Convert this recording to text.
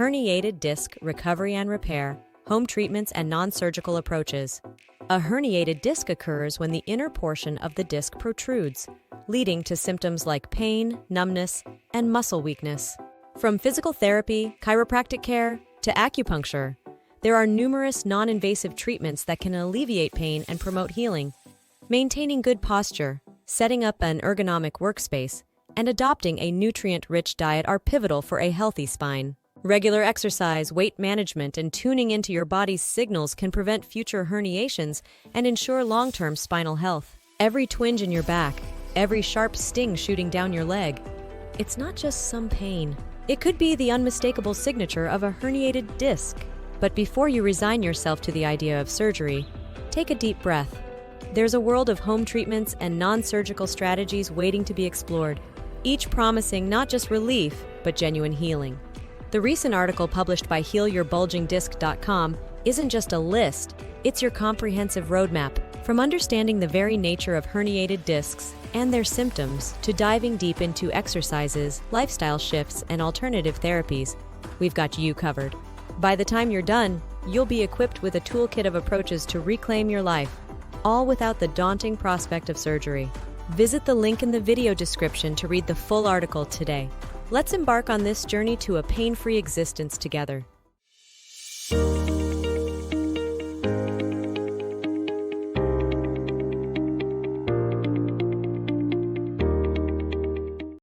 Herniated disc recovery and repair, home treatments and non-surgical approaches. A herniated disc occurs when the inner portion of the disc protrudes, leading to symptoms like pain, numbness, and muscle weakness. From physical therapy, chiropractic care, to acupuncture, there are numerous non-invasive treatments that can alleviate pain and promote healing. Maintaining good posture, setting up an ergonomic workspace, and adopting a nutrient-rich diet are pivotal for a healthy spine. Regular exercise, weight management, and tuning into your body's signals can prevent future herniations and ensure long-term spinal health. Every twinge in your back, every sharp sting shooting down your leg, it's not just some pain. It could be the unmistakable signature of a herniated disc. But before you resign yourself to the idea of surgery, take a deep breath. There's a world of home treatments and non-surgical strategies waiting to be explored, each promising not just relief, but genuine healing. The recent article published by HealYourBulgingDisc.com isn't just a list, it's your comprehensive roadmap. From understanding the very nature of herniated discs and their symptoms to diving deep into exercises, lifestyle shifts, and alternative therapies, we've got you covered. By the time you're done, you'll be equipped with a toolkit of approaches to reclaim your life, all without the daunting prospect of surgery. Visit the link in the video description to read the full article today. Let's embark on this journey to a pain-free existence together.